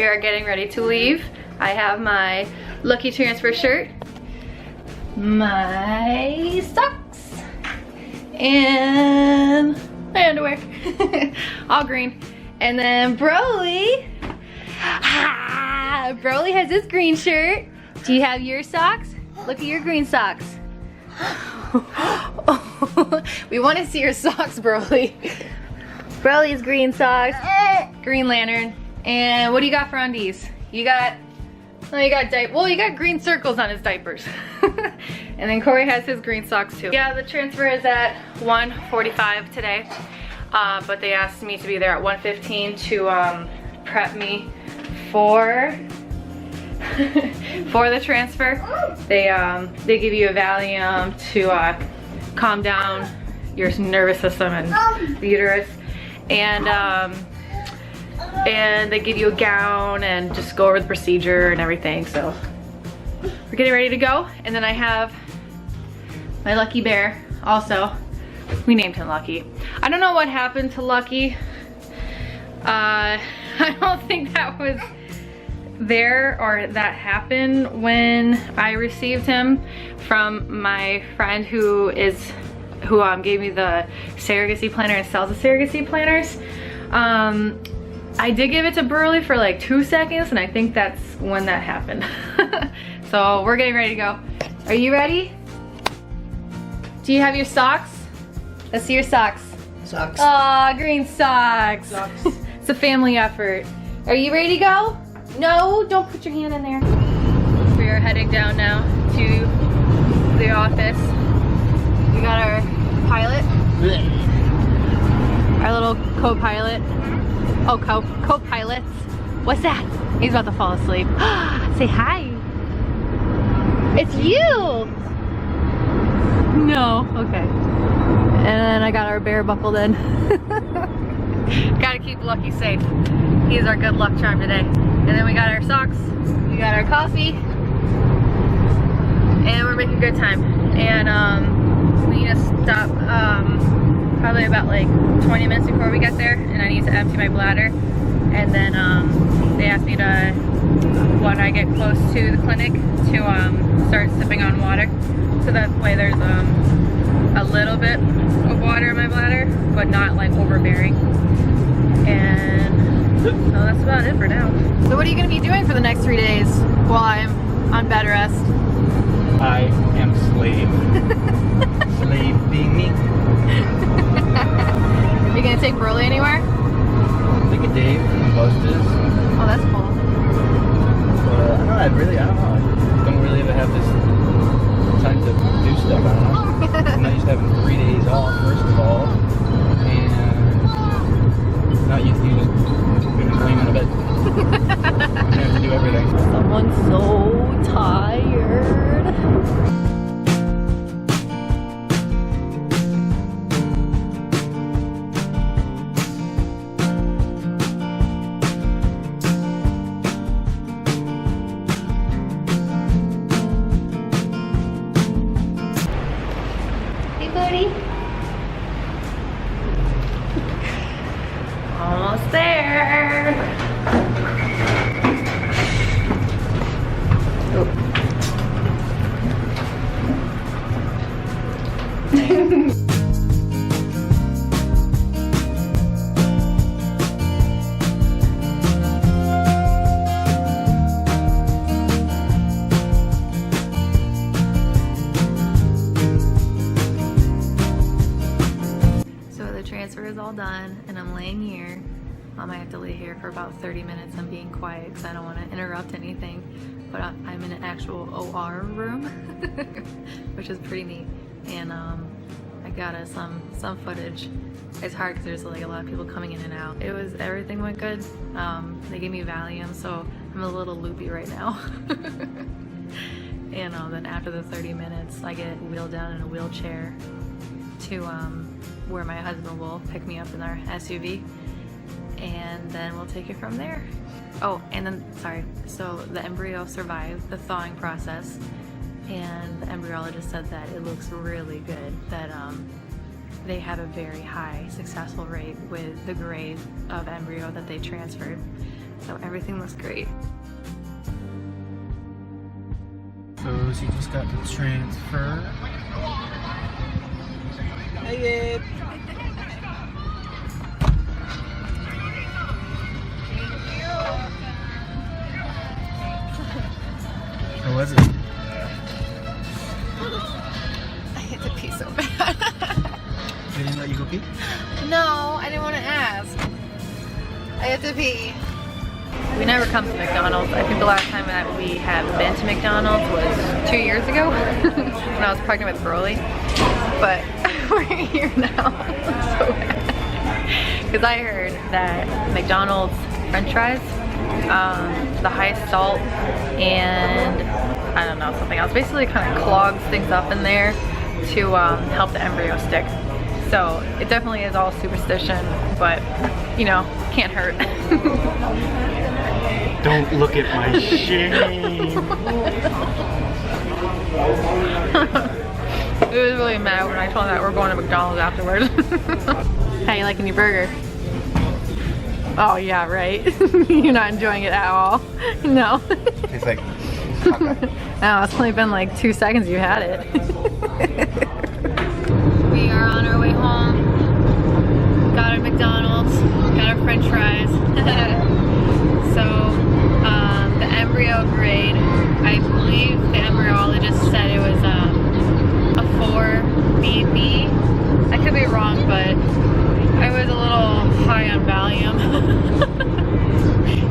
are getting ready to leave. I have my Lucky Transfer shirt, my socks, and my underwear, all green. And then Broly, Broly has his green shirt. Do you have your socks? Look at your green socks. We want to see your socks, Broly. Broly's green socks, Green Lantern. And what do you got for undies? You got, well, you got green circles on his diapers. And then Corey has his green socks too. Yeah, the transfer is at 1:45 today. But they asked me to be there at 1:15 to prep me for for the transfer. They give you a Valium to calm down your nervous system and the uterus, and they give you a gown and just go over the procedure and everything. So we're getting ready to go. And then I have my Lucky Bear also. We named him Lucky. I don't know what happened to Lucky. I don't think that was there or that happened when I received him from my friend who gave me the surrogacy planner and sells the surrogacy planners. I did give it to Burley for like 2 seconds, and I think that's when that happened. So we're getting ready to go. Are you ready? Do you have your socks? Let's see your socks. Socks. Aw, green socks. Socks. It's a family effort. Are you ready to go? No, don't put your hand in there. We are heading down now to the office. We got our pilot. Our little co-pilot. Oh, co-pilots. What's that? He's about to fall asleep. Say hi. It's you. No, okay. And then I got our bear buckled in. Gotta keep Lucky safe. He's our good luck charm today. And then we got our socks, we got our coffee, and we're making good time. And we need to stop probably about like 20 minutes before we get there, and I need to empty my bladder. And then they asked me to, when I get close to the clinic, to start sipping on water. So that way there's a little bit of water in my bladder, but not like overbearing. And so that's about it for now. So what are you going to be doing for the next 3 days while I'm on bed rest? I am slave. Slave being me. Are you going to take Burley anywhere? Look at Dave and Buster's. Oh, that's cool. I don't know. I don't really ever have this time to do stuff. I don't know. I'm not used to having 3 days off, first of all. And not used to just laying on a bed. I have to do everything. Someone's so tired. Hey, buddy. Almost there. Oh. So the transfer is all done, and I'm laying here. I have to lay here for about 30 minutes. I'm being quiet because I don't want to interrupt anything, but I'm in an actual OR room, which is pretty neat. And I got some footage. It's hard because there's like a lot of people coming in and out. Everything went good. They gave me Valium, so I'm a little loopy right now. And then after the 30 minutes, I get wheeled down in a wheelchair to where my husband will pick me up in our SUV. And then we'll take it from there. Oh, and then, sorry, so the embryo survived the thawing process, and the embryologist said that it looks really good, that they had a very high successful rate with the grade of embryo that they transferred. So everything looks great. So she just got the transfer. Hey, babe. How was it? I hit the pee so bad. They didn't let you go pee? No, I didn't want to ask. I had to pee. We never come to McDonald's. I think the last time that we have been to McDonald's was 2 years ago when I was pregnant with Broly. But we're here now. So bad. Because I heard that McDonald's French fries, the highest salt and I don't know, something else. Basically kind of clogs things up in there to help the embryo stick. So it definitely is all superstition, but you know, can't hurt. Don't look at my shame. It was really mad when I told him that we're going to McDonald's afterwards. How you liking your burger? Oh yeah, right. You're not enjoying it at all. No. It's like, no, it's only been like 2 seconds you had it. We are on our way home. Got our McDonald's, got our French fries. So, the embryo grade, I believe the embryologist said it was a 4BB. I could be wrong, but I was a little high on Valium.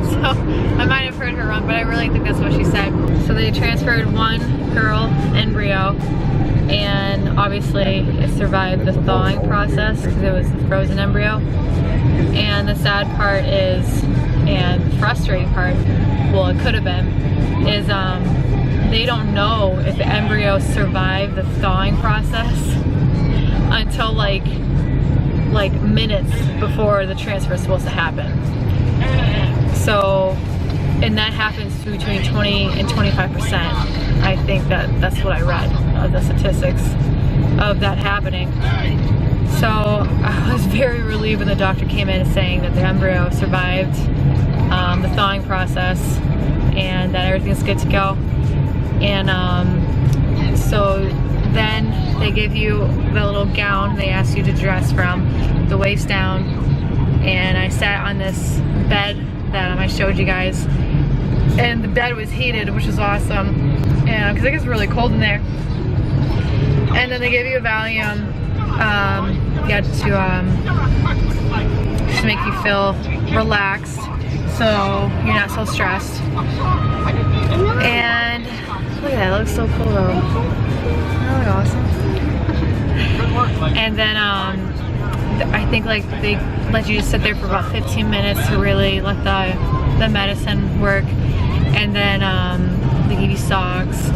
So I might have heard her wrong, but I really think that's what she said. So they transferred one girl embryo, and obviously it survived the thawing process because it was a frozen embryo. And the sad part is, and the frustrating part, well it could have been, is they don't know if the embryo survived the thawing process until like minutes before the transfer is supposed to happen. So, and that happens to between 20 and 25%. I think that's what I read of the statistics of that happening. So I was very relieved when the doctor came in saying that the embryo survived the thawing process and that everything's good to go. And so then they give you the little gown they ask you to dress from the waist down, and I sat on this bed that I showed you guys, and the bed was heated, which was awesome, and because it gets really cold in there. And then they give you a Valium, yeah, to make you feel relaxed, so you're not so stressed. And look at that, it looks so cool though. That looks awesome. And then I think like they let you just sit there for about 15 minutes to really let the medicine work, and then they give you socks,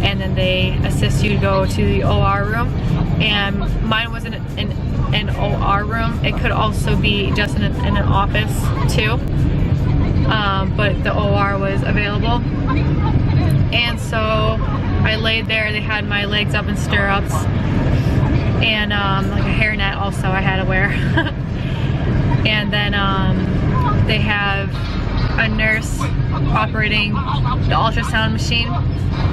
and then they assist you to go to the OR room. And mine wasn't an OR room, it could also be just in an office too, but the OR was available. And so I laid there, they had my legs up in stirrups, and like a hairnet also I had to wear. And then they have a nurse operating the ultrasound machine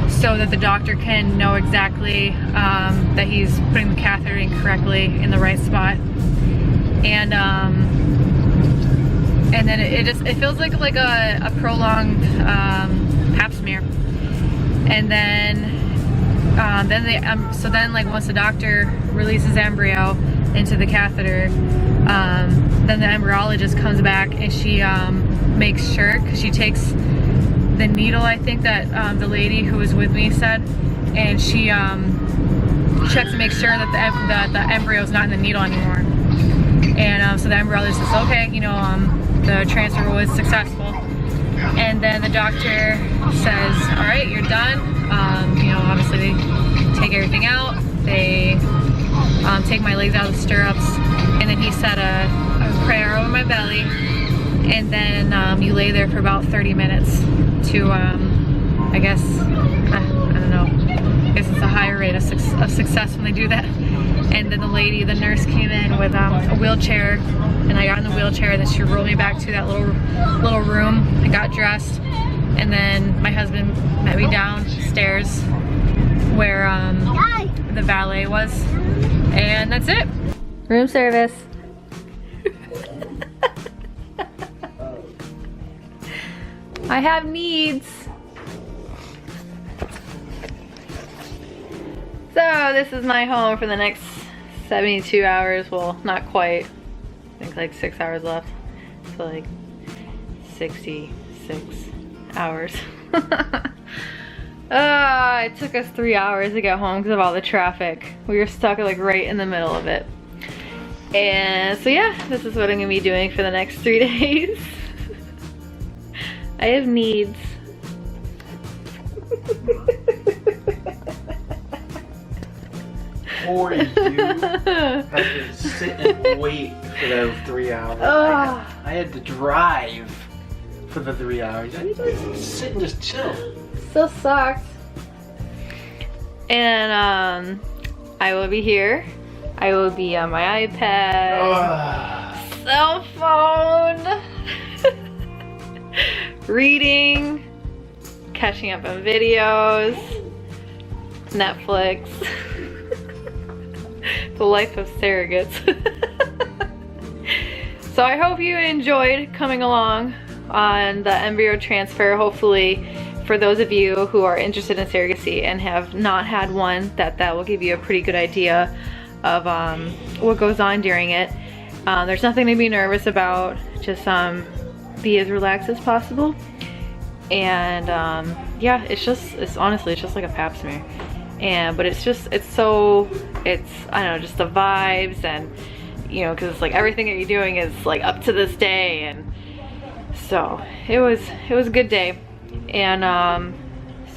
so that the doctor can know exactly that he's putting the catheter in correctly in the right spot. And then it feels like a prolonged pap smear. And then so then like once the doctor releases the embryo into the catheter, then the embryologist comes back and she makes sure, because she takes the needle, I think that the lady who was with me said, and she checks to make sure that the embryo is not in the needle anymore. And so the embryologist says, okay, you know, the transfer was successful. And then the doctor says, all right, you're done. You know, obviously they take everything out. They take my legs out of the stirrups, and then he said a prayer over my belly, and then you lay there for about 30 minutes to, I guess, I don't know, I guess it's a higher rate a success when they do that. And then the nurse came in with a wheelchair, and I got in the wheelchair, and then she rolled me back to that little room. I got dressed, and then my husband met me downstairs where the valet was, and that's it. Room service. I have needs. So this is my home for the next 72 hours. Well, not quite. I think like 6 hours left. So like 66 hours. It took us 3 hours to get home because of all the traffic. We were stuck like right in the middle of it. And so yeah, this is what I'm gonna be doing for the next 3 days. I have needs. Or you had to sit and wait for those 3 hours. I had to drive for the 3 hours. I need to sit and just chill. Still sucks. And I will be here. I will be on my iPad, cell phone, reading, catching up on videos, Netflix. The life of surrogates. So I hope you enjoyed coming along on the embryo transfer. Hopefully for those of you who are interested in surrogacy and have not had one, that will give you a pretty good idea of what goes on during it. There's nothing to be nervous about. Just be as relaxed as possible. And yeah, it's honestly just like a pap smear. But it's I don't know, just the vibes, and you know, because it's like everything that you're doing is like up to this day, and so it was a good day. And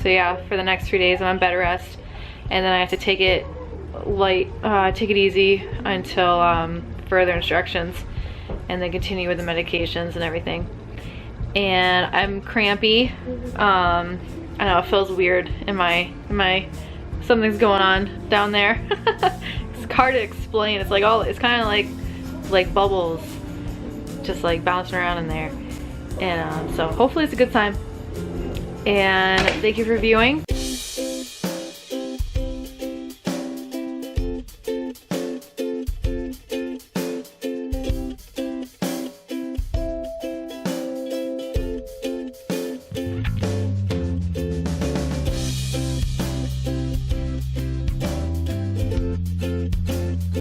so yeah, for the next 3 days I'm on bed rest, and then I have to take it easy until further instructions, and then continue with the medications and everything. And I'm crampy. I know it feels weird in my something's going on down there. It's hard to explain. It's like it's kind of like bubbles just like bouncing around in there. And so hopefully it's a good time. And thank you for viewing.